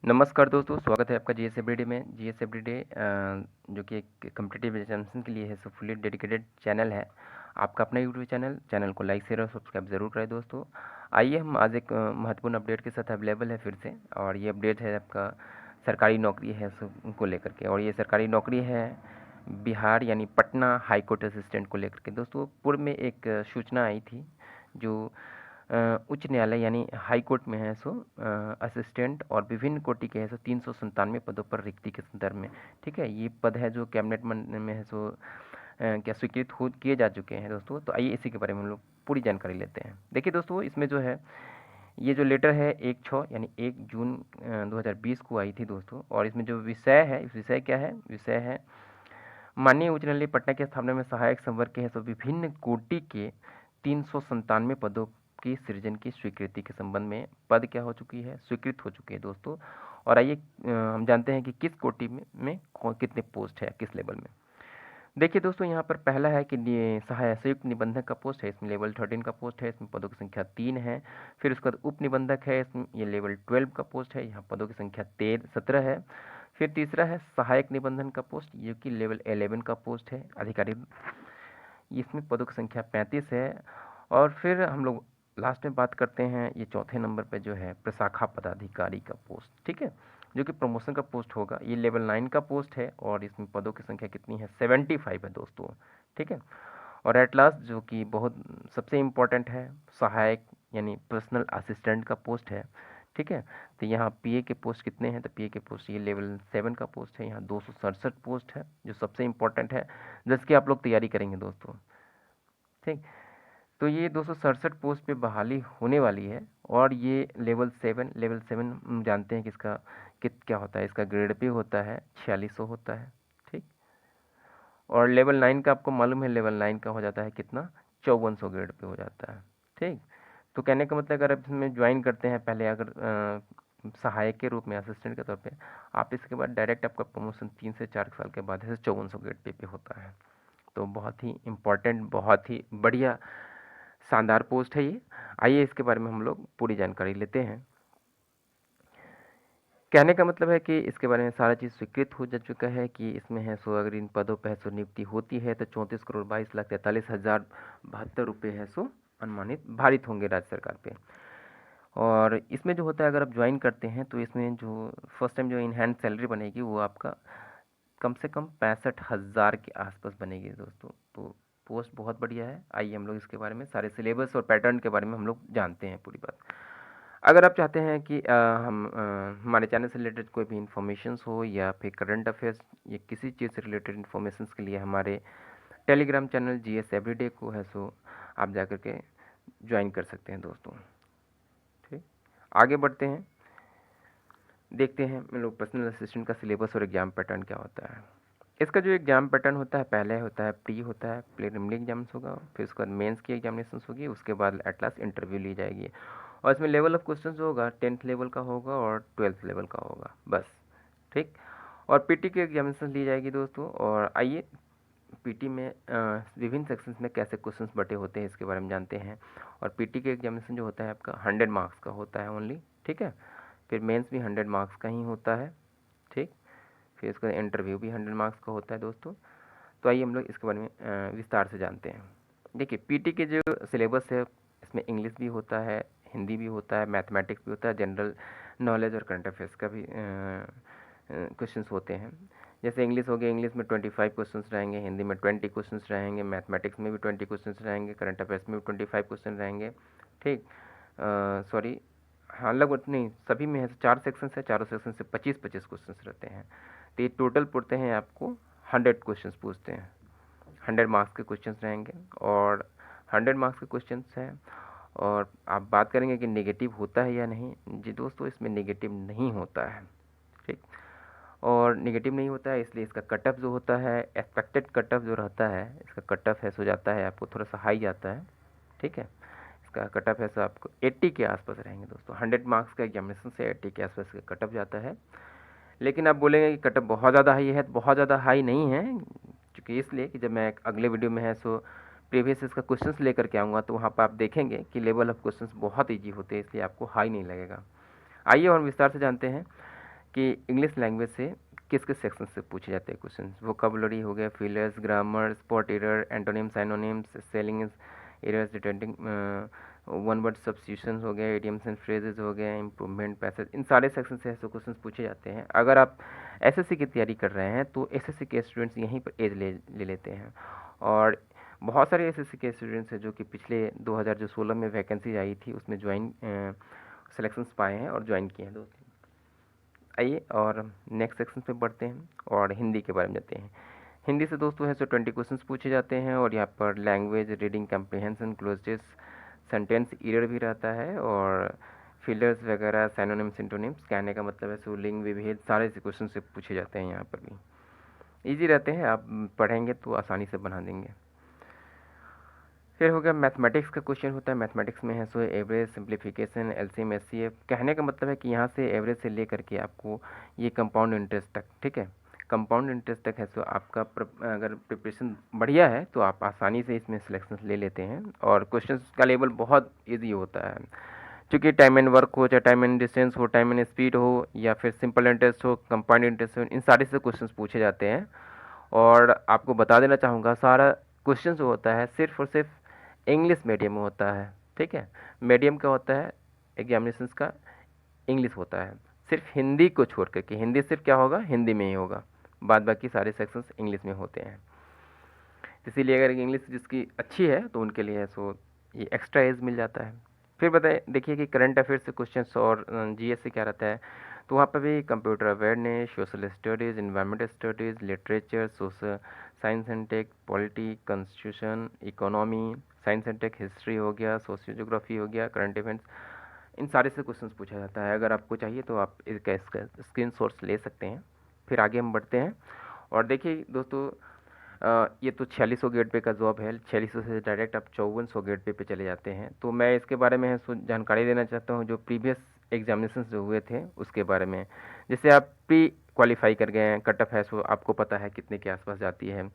नमस्कार दोस्तों, स्वागत है आपका जीएस एवरीडे में। जीएस एवरीडे जो कि एक कॉम्पिटिटिव एग्जामिनेशन के लिए है, सो फुली डेडिकेटेड चैनल है। आपका अपना यूट्यूब चैनल को लाइक शेयर और सब्सक्राइब ज़रूर करें दोस्तों। आइए हम आज एक महत्वपूर्ण अपडेट के साथ अवेलेबल है फिर से, और ये अपडेट है आपका सरकारी नौकरी है सो को लेकर के। और ये सरकारी नौकरी है बिहार यानी पटना हाई कोर्ट असिस्टेंट को लेकर के। दोस्तों पूर्व में एक सूचना आई थी जो उच्च न्यायालय यानी हाई कोर्ट में है सो असिस्टेंट और विभिन्न कोटि के है सो 397 पदों पर रिक्ति के संदर्भ में। ठीक है, ये पद है जो कैबिनेट में है सो क्या स्वीकृत हो किए जा चुके हैं दोस्तों। तो आइए इसी के बारे में हम लोग पूरी जानकारी लेते हैं। देखिए दोस्तों, इसमें जो है ये जो लेटर है 1/6 यानी 1 जून 2020 को आई थी दोस्तों। और इसमें जो विषय है, इस विषय क्या है, विषय है माननीय उच्च न्यायालय पटना की स्थापना में सहायक संवर्ग के है सो विभिन्न कोटि के 397 पदों की सृजन की स्वीकृति के संबंध में पद क्या हो चुकी है, स्वीकृत हो चुकी है दोस्तों। और आइए हम जानते हैं कि किस कोटि में कितने पोस्ट है, किस लेवल में। देखिए दोस्तों, यहाँ पर पहला है कि सहायक संयुक्त निबंधक का पोस्ट है, इसमें लेवल 13 का पोस्ट है, इसमें पदों की संख्या 3 है। फिर उसके बाद उप निबंधक है, इसमें ये लेवल 12 का पोस्ट है, यहाँ पदों की संख्या 17 है। फिर तीसरा है सहायक निबंधन का पोस्ट, जो कि लेवल 11 का पोस्ट है, अधिकारी, इसमें पदों की संख्या 35 है। और फिर हम लोग लास्ट में बात करते हैं ये चौथे नंबर पे जो है प्रशाखा पदाधिकारी का पोस्ट, ठीक है, जो कि प्रमोशन का पोस्ट होगा। ये लेवल 9 का पोस्ट है और इसमें पदों की संख्या कितनी है, 75 है दोस्तों, ठीक है। और एट लास्ट जो कि बहुत सबसे इम्पोर्टेंट है, सहायक यानी पर्सनल असिस्टेंट का पोस्ट है, ठीक है। तो यहाँ पीए के पोस्ट कितने हैं, तो पीए के पोस्ट ये लेवल 7 का पोस्ट है, यहाँ 267 पोस्ट है, जो सबसे इम्पोर्टेंट है जिसकी आप लोग तैयारी करेंगे दोस्तों, ठीक। तो ये 267 पोस्ट पे बहाली होने वाली है। और ये लेवल 7 जानते हैं कि इसका क्या होता है, इसका ग्रेड पे होता है 4600 होता है, ठीक। और लेवल 9 का आपको मालूम है, लेवल 9 का हो जाता है कितना, 5400 ग्रेड पे हो जाता है, ठीक। तो कहने का मतलब अगर आप इसमें ज्वाइन करते हैं पहले, अगर सहायक के रूप में असिस्टेंट के तौर पे, आप इसके बाद डायरेक्ट आपका प्रमोशन 3 से 4 साल के बाद ऐसे 5400 ग्रेड पे होता है। तो बहुत ही इम्पोर्टेंट, बहुत ही बढ़िया शानदार पोस्ट है ये। आइए इसके बारे में हम लोग पूरी जानकारी लेते हैं। कहने का मतलब है कि इसके बारे में सारा चीज़ स्वीकृत हो जा चुका है कि इसमें है सो अगर इन पदों पर है सो नियुक्ति होती है तो 34,22,43,072 रुपये है सो अनुमानित भारित होंगे राज्य सरकार पे। और इसमें जो होता है अगर आप ज्वाइन करते हैं तो इसमें जो फर्स्ट टाइम जो इन हैंड सैलरी बनेगी वो आपका कम से कम 65,000 के आसपास बनेगी दोस्तों। तो पोस्ट बहुत बढ़िया है। आइए हम लोग इसके बारे में सारे सिलेबस और पैटर्न के बारे में हम लोग जानते हैं पूरी बात। अगर आप चाहते हैं कि हमारे चैनल से रिलेटेड कोई भी इन्फॉर्मेशंस हो या फिर करंट अफेयर्स या किसी चीज़ से रिलेटेड इन्फॉर्मेशंस के लिए हमारे टेलीग्राम चैनल जीएस एवरीडे को है सो आप जा कर के ज्वाइन कर सकते हैं दोस्तों, ठीक। आगे बढ़ते हैं, देखते हैं हम लोग पर्सनल असिस्टेंट का सिलेबस और एग्जाम पैटर्न क्या होता है। इसका जो एग्जाम पैटर्न होता है, पहले होता है प्री होता है, प्रीलिमिनरी एग्जाम्स होगा, फिर उसके बाद मेंस की एग्जामिनेशन होगी, उसके बाद एट लास्ट इंटरव्यू ली जाएगी। और इसमें लेवल ऑफ क्वेश्चन जो होगा 10th लेवल का होगा और 12th लेवल का होगा बस, ठीक। और पीटी की एग्जामिनेशन ली जाएगी दोस्तों। और आइए पीटी में विभिन्न सेक्शंस में कैसे क्वेश्चंस बटे होते हैं इसके बारे में जानते हैं। और पीटी के एग्जामिनेशन जो होता है आपका 100 मार्क्स का होता है ओनली, ठीक है। फिर मेंस भी 100 मार्क्स का ही होता है, ठीक। फिर इसका इंटरव्यू भी 100 मार्क्स का होता है दोस्तों। तो आइए हम लोग इसके बारे में विस्तार से जानते हैं। देखिए पीटी के जो सिलेबस है इसमें इंग्लिश भी होता है, हिंदी भी होता है, मैथमेटिक्स भी होता है, जनरल नॉलेज और करंट अफेयर्स का भी क्वेश्चंस होते हैं। जैसे इंग्लिश हो गया, इंग्लिश में 25 क्वेश्चंस रहेंगे, हिंदी में 20 क्वेश्चंस रहेंगे, मैथमेटिक्स में भी 20 क्वेश्चंस रहेंगे, करंट अफेयर्स में भी 25 क्वेश्चन रहेंगे, ठीक। सॉरी, हाँ लगभग नहीं, सभी में है 4 सेक्शन है, चारों सेक्शन से 25-25 क्वेश्चन रहते हैं। तो ये टोटल पढ़ते हैं आपको 100 क्वेश्चन पूछते हैं, 100 मार्क्स के क्वेश्चन रहेंगे। और 100 मार्क्स के क्वेश्चन हैं। और आप बात करेंगे कि नेगेटिव होता है या नहीं, जी दोस्तों इसमें नेगेटिव नहीं होता है, ठीक। और नेगेटिव नहीं होता है इसलिए इसका कट ऑफ जो होता है, एक्सपेक्टेड कट ऑफ जो रहता है, इसका कट ऑफ है सो जाता है आपको थोड़ा सा हाई जाता है, ठीक है। इसका कट ऑफ है सो आपको 80 के आसपास रहेंगे दोस्तों। 100 मार्क्स का एग्जामिनेशन से 80 के आसपास का कट ऑफ जाता है। लेकिन आप बोलेंगे कि कट ऑफ बहुत ज़्यादा हाई है, तो बहुत ज़्यादा हाई नहीं है, क्योंकि इसलिए कि जब मैं अगले वीडियो में है सो प्रीवियस इसका क्वेश्चंस लेकर के आऊँगा तो वहाँ पर आप देखेंगे कि लेवल ऑफ क्वेश्चंस बहुत ईजी होते हैं, इसलिए आपको हाई नहीं लगेगा। आइए और विस्तार से जानते हैं कि इंग्लिश लैंग्वेज से किस किस सेक्शन से पूछे जाते हैं क्वेश्चन। वोकेबुलरी हो गया, fillers, grammar, spot error, antonym, synonyms, spelling errors, detecting one word substitutions हो गए, इडियम्स एंड फ्रेजेस हो गए, इंप्रूवमेंट, पैसेज, इन सारे सेक्शन से ऐसे क्वेश्चन पूछे जाते हैं। अगर आप एसएससी की तैयारी कर रहे हैं तो एसएससी के स्टूडेंट्स यहीं पर एज ले लेते हैं। और बहुत सारे एसएससी के स्टूडेंट्स हैं जो कि पिछले 2016 में वैकेंसी आई थी उसमें ज्वाइन सिलेक्शंस पाए हैं और ज्वाइन किए हैं दोस्तों। आइए और नेक्स्ट सेक्शन पे बढ़ते हैं और हिंदी के बारे में जाते हैं। हिंदी से दोस्तों है सो 20 क्वेश्चंस पूछे जाते हैं और यहाँ पर language, reading comprehension, clozes, sentence error भी रहता है और फिलर्स वगैरह, सैनोनिम्स, सिंटोनिम्स, कहने का मतलब है सो लिंग विभेद, सारे से क्वेश्चन से पूछे जाते हैं। यहाँ पर भी ईजी रहते हैं, आप पढ़ेंगे तो आसानी से बना देंगे। फिर हो गया मैथमेटिक्स का क्वेश्चन होता है। मैथमेटिक्स में है so average, simplification, LCM, HCF. कहने का मतलब है कि यहाँ से एवरेज से लेकर के आपको ये कंपाउंड इंटरेस्ट तक, ठीक है, कंपाउंड इंटरेस्ट तक है सो आपका अगर प्रिपरेशन बढ़िया है तो आप आसानी से इसमें सिलेक्शन ले लेते हैं और क्वेश्चन का लेवल बहुत ईजी होता है। चूँकि टाइम एंड वर्क हो, चाहे टाइम एंड डिस्टेंस हो, टाइम एंड स्पीड हो, या फिर सिंपल इंटरेस्ट हो, कंपाउंड इंटरेस्ट हो, इन सारे से क्वेश्चन पूछे जाते हैं। और आपको बता देना चाहूँगा सारा क्वेश्चन जो होता है सिर्फ और सिर्फ इंग्लिश मीडियम में होता है, ठीक है। मीडियम क्या होता है एग्जामिनेशंस का, इंग्लिश होता है। सिर्फ हिंदी को छोड़ करके, हिंदी सिर्फ क्या होगा, हिंदी में ही होगा, बाद बाकी सारे सेक्शंस इंग्लिश में होते हैं। इसीलिए अगर इंग्लिश जिसकी अच्छी है तो उनके लिए है सो ये एक्स्ट्रा एज मिल जाता है। फिर बताए देखिए कि करंट अफेयर्स से क्वेश्चंस और जीएस से क्या रहता है। तो वहाँ पर भी computer awareness, social studies, environmental studies, literature, social science and tech, polity, constitution, economy, science and tech, history हो गया, सोशियो जोग्राफी हो गया, करंट इवेंट्स, इन सारे से क्वेश्चंस पूछा जाता है। अगर आपको चाहिए तो आप इसका स्क्रीन शॉट्स ले सकते हैं। फिर आगे हम बढ़ते हैं और देखिए दोस्तों ये तो 4600 गेट पे का जॉब है। 4600 से डायरेक्ट आप 5400 गेट पे चले जाते हैं। तो मैं इसके बारे में जानकारी देना चाहता हूँ जो प्रीवियस एग्जामिनेशन जो हुए थे उसके बारे में। जैसे आप प्री क्वालिफाई कर गए हैं, कट ऑफ है सो आपको पता है कितने के आसपास जाती है।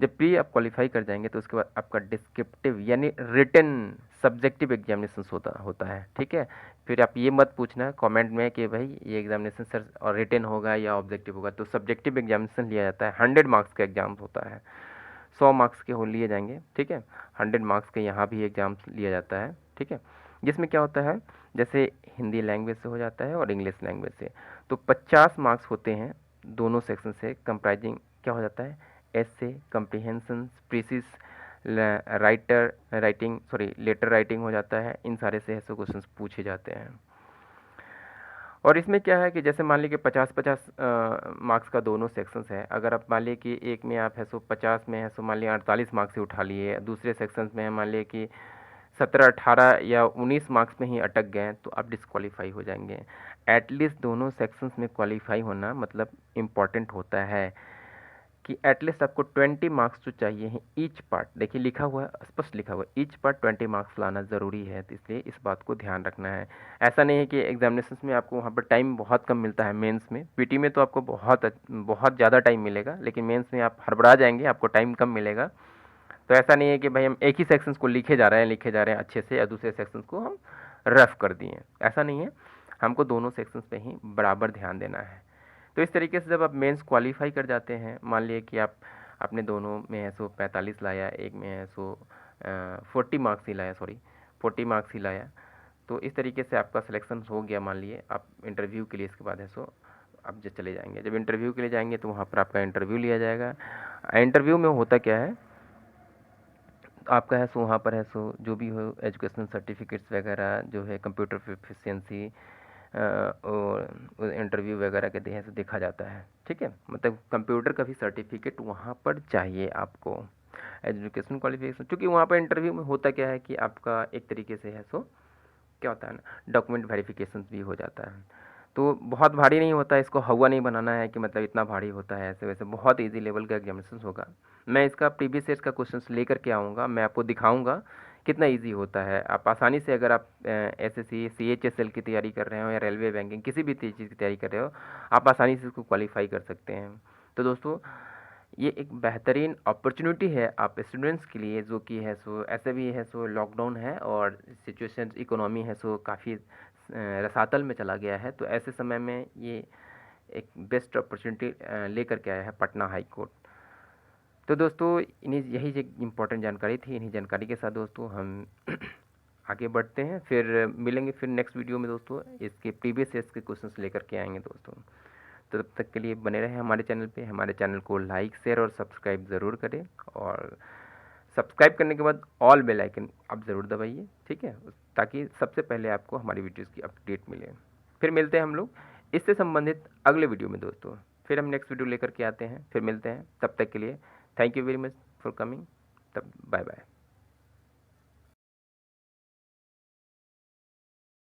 जब प्री आप क्वालिफाई कर जाएंगे तो उसके बाद आपका डिस्क्रिप्टिव यानी रिटन सब्जेक्टिव एग्जामिनेशन होता है, ठीक है। फिर आप ये मत पूछना कमेंट में कि भाई ये एग्जामिनेशन सर और रिटन होगा या ऑब्जेक्टिव होगा। तो सब्जेक्टिव एग्जामिनेशन लिया जाता है, 100 मार्क्स का एग्जाम होता है, 100 मार्क्स के हो लिए जाएंगे, ठीक है। 100 मार्क्स के यहाँ भी एग्जाम लिया जाता है, ठीक है। जिसमें क्या होता है जैसे हिंदी लैंग्वेज से हो जाता है और इंग्लिश लैंग्वेज से, तो 50 मार्क्स होते हैं दोनों सेक्शन से। कंप्राइजिंग क्या हो जाता है, एसे, कम्प्रीहेंशन, प्रीसिस, लेटर राइटिंग हो जाता है। इन सारे से ऐसे क्वेश्चन पूछे जाते हैं। और इसमें क्या है कि जैसे मान लीजिए 50-50 मार्क्स का दोनों सेक्शंस है। अगर आप मान लीजिए कि एक में आप है सो 50 में है सो मान लीजिए 48 मार्क्स से उठा लिए, दूसरे सेक्शंस में है मान लीजिए कि 17-18 या 19 मार्क्स में ही अटक गए तो आप डिस्क्वालीफाई हो जाएंगे। एटलीस्ट दोनों सेक्शंस में क्वालिफाई होना मतलब इम्पॉर्टेंट होता है कि एटलीस्ट आपको 20 मार्क्स जो चाहिए हैं ईच पार्ट। देखिए लिखा हुआ है, स्पष्ट लिखा हुआ है, ईच पार्ट 20 मार्क्स लाना ज़रूरी है। तो इसलिए इस बात को ध्यान रखना है। ऐसा नहीं है कि एग्जामिनेशंस में आपको वहाँ पर टाइम बहुत कम मिलता है। मेंस में, पीटी में तो आपको बहुत ज़्यादा टाइम मिलेगा, लेकिन मेंस में आप हड़बड़ा जाएंगे, आपको टाइम कम मिलेगा। तो ऐसा नहीं है कि भाई हम एक ही सेक्शंस को लिखे जा रहे हैं अच्छे से, या दूसरे सेक्शंस को हम रफ कर दिए, ऐसा नहीं है। हमको दोनों सेक्शंस पे ही बराबर ध्यान देना है। तो इस तरीके से जब आप मेंस क्वालिफाई कर जाते हैं, मान लिए कि आप अपने दोनों में है सो 45 लाया, एक में है सो 40 मार्क्स ही लाया, 40 मार्क्स ही लाया, तो इस तरीके से आपका सिलेक्शन हो गया। मान लिए आप इंटरव्यू के लिए इसके बाद है सो आप जब चले जाएंगे, जब इंटरव्यू के लिए जाएंगे तो वहाँ पर आपका इंटरव्यू लिया जाएगा। इंटरव्यू में होता क्या है, आपका है सो वहाँ पर है सो जो भी हो एजुकेशनल सर्टिफिकेट्स वगैरह जो है, कंप्यूटर प्रोफिशिएंसी और इंटरव्यू वगैरह के देह से देखा जाता है, ठीक है। मतलब कंप्यूटर का भी सर्टिफिकेट वहाँ पर चाहिए आपको, एजुकेशन क्वालिफिकेशन। क्योंकि वहाँ पर इंटरव्यू में होता क्या है कि आपका एक तरीके से है सो क्या होता है ना, डॉक्यूमेंट वेरिफिकेशन भी हो जाता है। तो बहुत भारी नहीं होता है, इसको हवा नहीं बनाना है कि मतलब इतना भारी होता है। ऐसे वैसे बहुत इजी लेवल का एग्जामिनेशन होगा। मैं इसका प्रीवियस ईयर का क्वेश्चंस लेकर के आऊँगा, मैं आपको दिखाऊंगा कितना इजी होता है। आप आसानी से अगर आप एसएससी सीएचएसएल की तैयारी कर रहे हो या रेलवे बैंकिंग किसी भी चीज़ की तैयारी कर रहे हो, आप आसानी से इसको क्वालिफाई कर सकते हैं। तो दोस्तों ये एक बेहतरीन अपॉर्चुनिटी है आप स्टूडेंट्स के लिए, जो कि है सो ऐसे भी है सो लॉकडाउन है और सिचुएशन इकोनॉमी है सो काफ़ी रसातल में चला गया है। तो ऐसे समय में ये एक बेस्ट अपॉर्चुनिटी लेकर के आया है पटना हाई कोर्ट। तो दोस्तों इन्हीं यही एक इम्पोर्टेंट जानकारी थी। इन्हीं जानकारी के साथ दोस्तों हम आगे बढ़ते हैं, फिर मिलेंगे फिर नेक्स्ट वीडियो में दोस्तों। इसके प्रीवियस ईयर्स के क्वेश्चंस लेकर के आएंगे दोस्तों। तो तब तक के लिए बने रहें हमारे चैनल पे। हमारे चैनल को लाइक शेयर और सब्सक्राइब ज़रूर करें, और सब्सक्राइब करने के बाद ऑल बेल आइकन आप ज़रूर दबाइए, ठीक है, ताकि सबसे पहले आपको हमारी वीडियोज़ की अपडेट मिले। फिर मिलते हैं हम लोग इससे संबंधित अगले वीडियो में दोस्तों। फिर हम नेक्स्ट वीडियो लेकर के आते हैं, फिर मिलते हैं। तब तक के लिए thank you very much for coming. तब बाय बाय।